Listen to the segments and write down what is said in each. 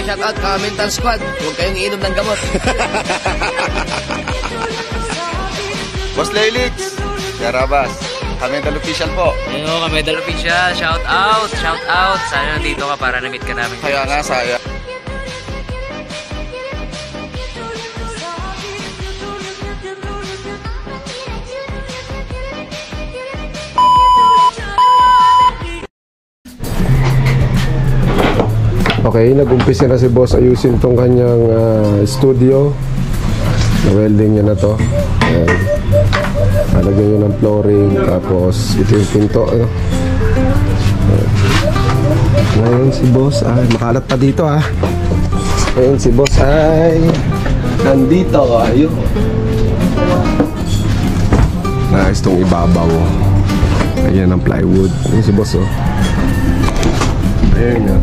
shout out ka Mental Squad. Huwag kayong iinom ng gamot. Boss Lelix, Karabas, Kamedal Official po. Ayun, Kamedal Official, shout out, shout out. Sana nandito ka para na-meet ka namin. Kaya nga, saya. Okay, nag-umpisa na si boss ayusin tong kanyang studio. Welding niya na to. Ayan. Lalagyan niya ng flooring. Tapos ito yung pinto. Ano? Ngayon si boss ay makalat pa dito ah. Ngayon si boss ay nandito. Ayun. Nice tong ibabaw. Ayan ang plywood. Ayun si boss oh. Ayun na.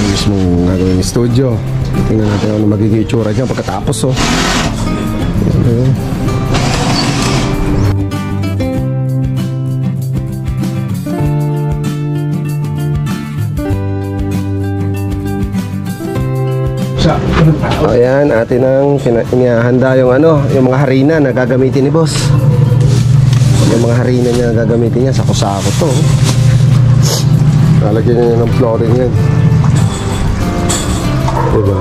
Mismong gagawin yung studio. Tingnan natin ano magiging itsura dyan pagkatapos oh. Ayan. Ayan, atin ang inihanda yung ano, yung mga harina na gagamitin ni boss. Yung mga harina niya na gagamitin niya, sako-sako to. Lalagyan niya ng flooring yan. Diba?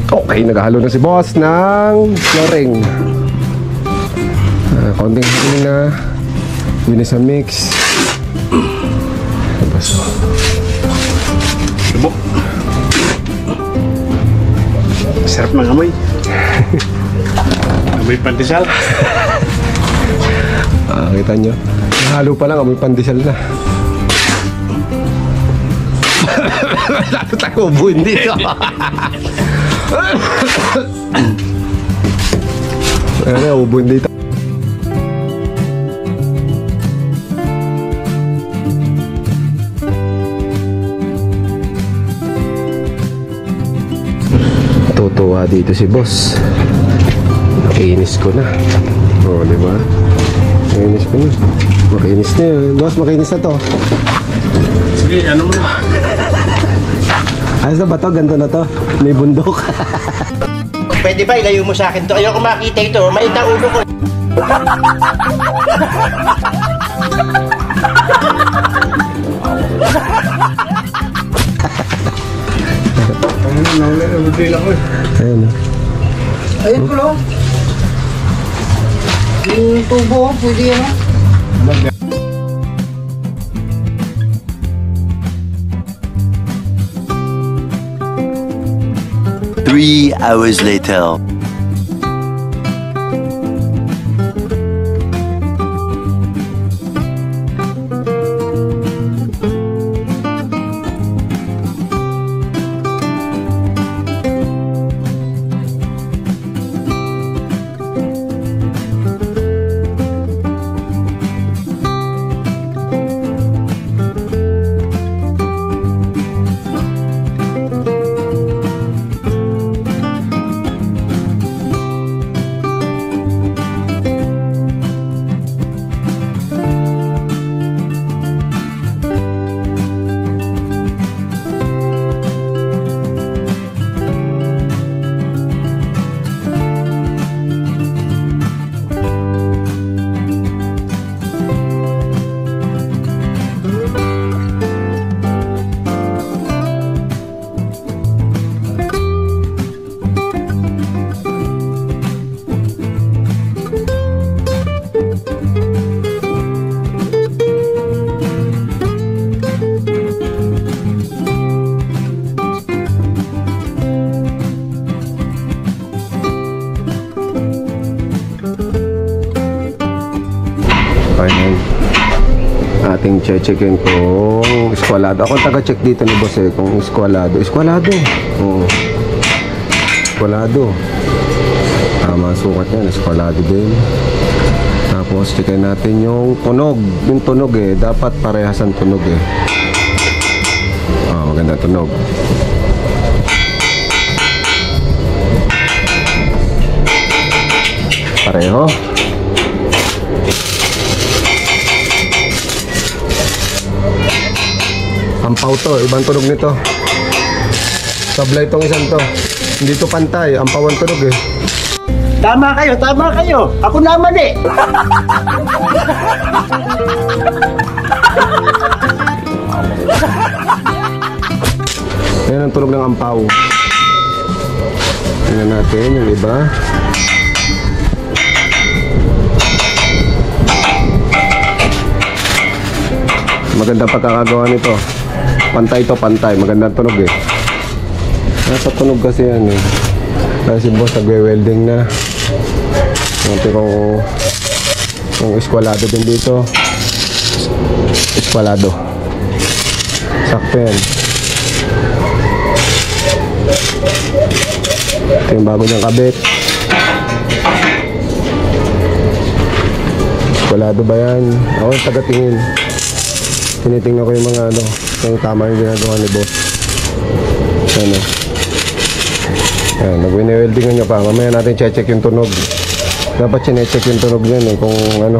Okay, naghahalo na si boss ng flooring. Konting harina, winis sa mix. Tapos subok. Sarap ng amoy. Amoy pandesal. Kita nyo, halo pa lang, amoy pandesal na. Lalo tayo ubuin dito. Ayan na, ubuin dito. Tutuwa dito si boss. Makinis ko na. O, diba? Makinis ko na. Makinis na yun. Boss, makinis na to. Sige, ano mo na? Ayos na ba to? Ganda na to. May bundok. Pwede ba ilayo mo sa akin to? Ayoko makita ito. Mait ang ulo ko. Ayan o. Ayun ko lang. Yung tubo, pwede yan. 3 hours later. Ating checkin kung eskwalado. Ako taga-check dito ni boss eh kung eskwalado. Eskwalado. Oo. Eskwalado. Tama sukat yan. Eskwalado din. Tapos checkin natin yung tunog. Yung tunog eh. Dapat parehas ang tunog eh. maganda tunog. Pareho. Ampaw to, ibang tunog nito. Sablay itong isang to. Hindi to pantay, ampawan tunog eh. Tama kayo, tama kayo. Ako naman eh. Ayan ang tunog ng ampaw. Tingnan natin yung iba. Magandang pagkakagawa nito. Pantay to, pantay. Magandang tunog eh. Nasa tunog kasi yan eh. Kasi si boss nagwe-welding na. Nanti kung eskwalado din dito. Eskwalado. Sakto yan. Ito yung bago niyang kabit. Eskwalado ba yan? Ako yung tagatingin. Tinitingnan ko yung mga ano, yung tama yung ginagawa ni boss. Ano. Ayan, nag-weldingan niya pa. Mamaya natin check yung tunog. Dapat sinecheck yung tunog yan eh, kung ano,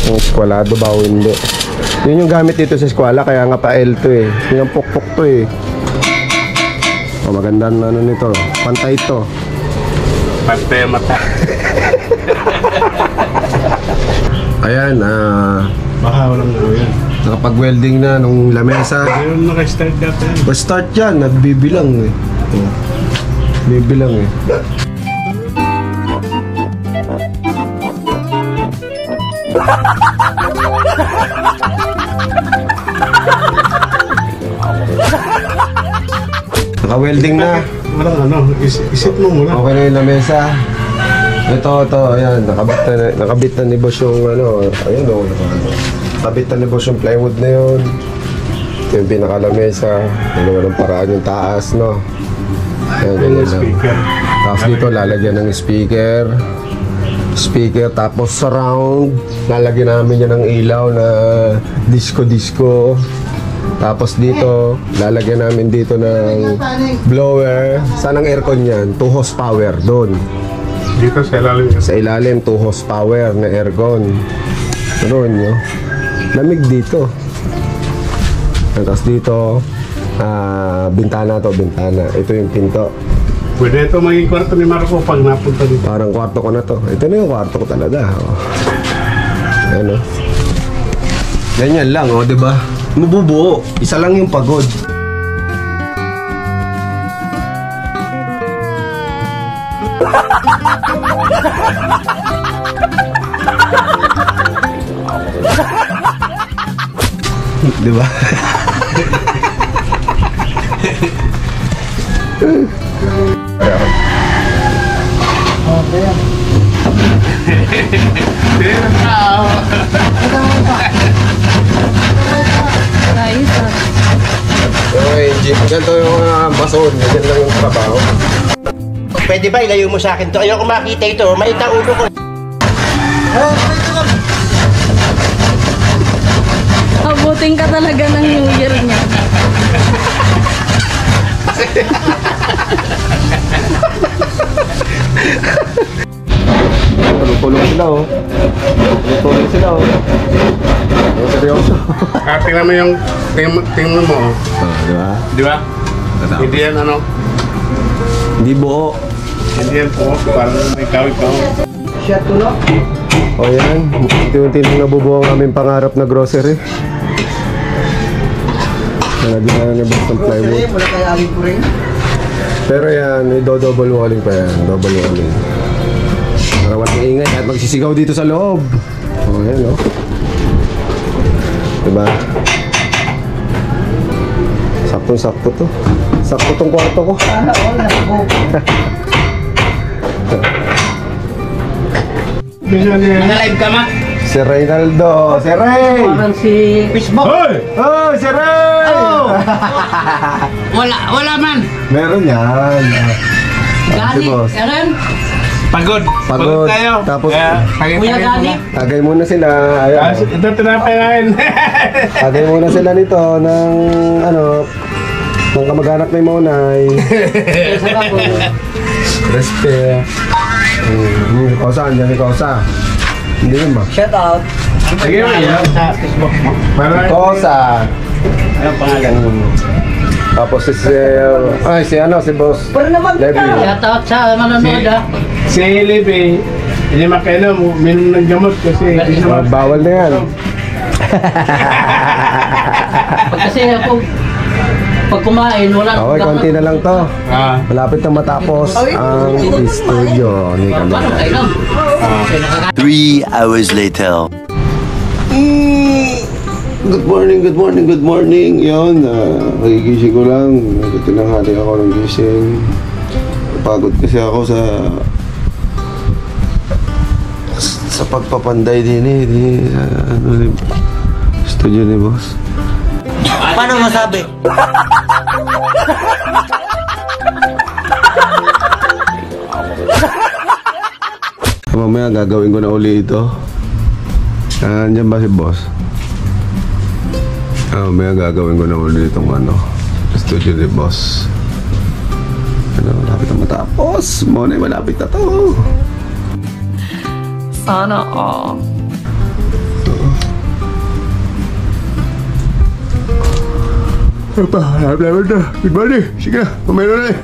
kung eskwalado ba o hindi. Yun yung gamit dito sa eskwala, kaya nga pa L to eh. Yung pukpuk to eh. O, magandang ano nito. Pantay to. Pantay mata. Ayan, Baka walang ano yan. nakapag-welding na nung lamesa. Ayun, naka-start dati yan. Basta-start yan, nagbibilang eh. Bibilang eh. Naka-welding na. Walang ano, isip mo muna. Okay na yung lamesa. Ito, ayan, nakabit na ni boss yung ano, ayun o, nakabit na ni boss yung plywood na yun. Ito yung pinakalamesa, ano ng paraan yung taas, no? Ayan, ganyan lang. Speaker. Tapos dito, lalagyan ng speaker, tapos surround, lalagyan namin yan ng ilaw na disco. Tapos dito, lalagyan namin dito ng blower. Saan ang aircon yan? 2 horsepower, doon. Dito sa ilalim. Sa ilalim, 2 horsepower na aircon. Doon nyo. Lamig dito. Tapos dito, bintana to, bintana. Ito yung pinto. Pwede ito maging kwarto ni Marco pag napunta dito. Parang kwarto ko na to. Ito na yung kwarto ko talaga. Oh. Ayan o. Ganyan lang, o, diba? Mabubuo. Isa lang yung pagod. Diba? Ganito yung bason. Ganyan lang yung trabaho. Pwede ba ilayo mo sa akin to? Ayoko makita ito. Maita ulo ko. Abutin ka talaga ng New Year niya. Tulong sila oh. Tulong sila oh. Seryoso. Tingnan mo yung tingnan mo. Diba? Di ba? Hindi yan ano. Hindi buo. Hindi yan po. Parang may kawit-kawit. O yan, unti-unti nang nabubuo ang aming pangarap na grocery. Nalagyan na nabas ng plywood. Wala kaya aling ko rin. Pero yan, may double walling pa yan. Double walling. Para walang ingay at magsisigaw dito sa loob. O yan o. Diba? Saktong-sakto to. Sakto tong kwarto ko. Sana all nakabuo. Naka-live ka ma? Si Reynaldo. Si Ray! Parang si Facebook. Hoy! Oh, si Ray! Wala man. Meron yan. Gani. boss. Aaron. Pagod. Pagod. tayo. Tapos, Kuya Gani. tagay muna sila. Ayun. Ito tinapay namin. Tagay muna sila nito ng ano, Yung kamag-anak na yung maunay. Respect. Kosa, andyan si Kosa. Hindi yun ba? Shout out. Sige mo yan. Sa Facebook mo. Kosa. Anong pangalan? Tapos si si Boss. Pero naman Levy. shout out sa manonood ah. Si Levy, hindi makainom, minum ng gamot kasi hindi naman. Bawal na yan. Kasi pag kumain, wala Okay, konti na lang to. Ah. Malapit na matapos ang studio ni Paano Kamila. kainom? 3 hours later. Good morning. Yun, nagigising ko lang. Tinanghali ako ng gising. Pagod kasi ako sa pagpapanday din studio ni Boss. Paano masabi? Mamaya gagawin ko na uli ito. Nandiyan ba si Boss? Mamaya gagawin ko na uli itong studio ni Boss. Malapit na matapos. Muna malapit na to. Sana all. Malapit na. Good morning. Sige na. Mamaya na eh.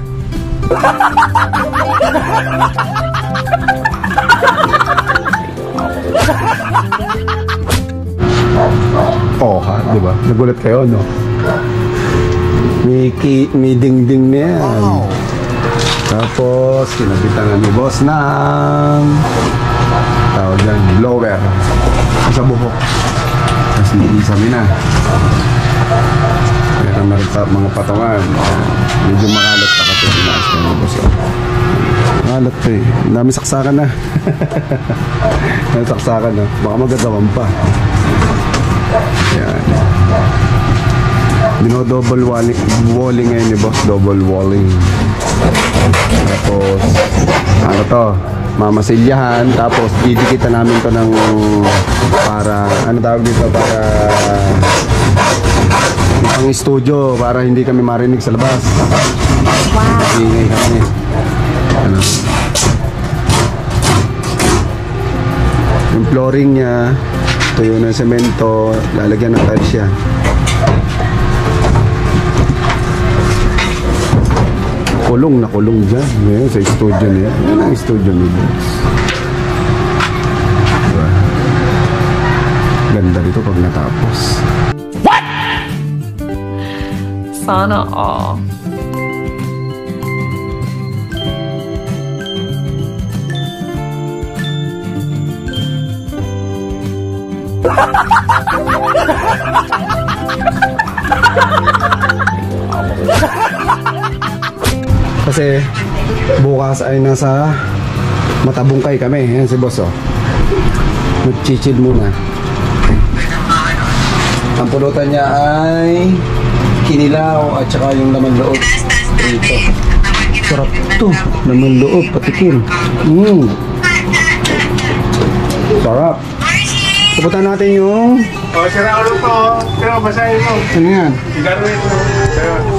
Di ba? Nagulat kayo, no? May ding-ding na yan. Tapos, kinabitan ni Boss ng tawag dyan, blower sa buhok. Tapos niisami na. Meron na rin mga patungan. Medyo makalat pa kasi tinaas ka ni Boss. Makalat pa eh. Ang dami saksakan na. Ang saksakan na. Baka magagawan pa. Yan. Dino-double walling ngayon ni Boss. Double walling. Tapos, ano to? Mamasilyahan. Tapos, didikitan namin to ng para, ano tawag dito? Para ang studio. Para hindi kami marinig sa labas. Ingay kami. Ano? Yung flooring niya, tuyo ng semento, lalagyan ng tiles yan. Kulong na kulong dyan. Ngayon sa studio niya. Yan ang studio ni Boss. Diba? Ganda dito pag natapos. What? Sana all. Kasi bukas ay nasa Matabungkay kami. Yan si Boss, oh. Nag-chill muna. Ang pulutan niya ay kinilaw at saka yung laman loob. Ito. Sarap to. Laman loob, patikim. Sarap. Pupunta natin yung... O, sira ulo ko. Pero basahin mo. Ano yan? Sigarilyo.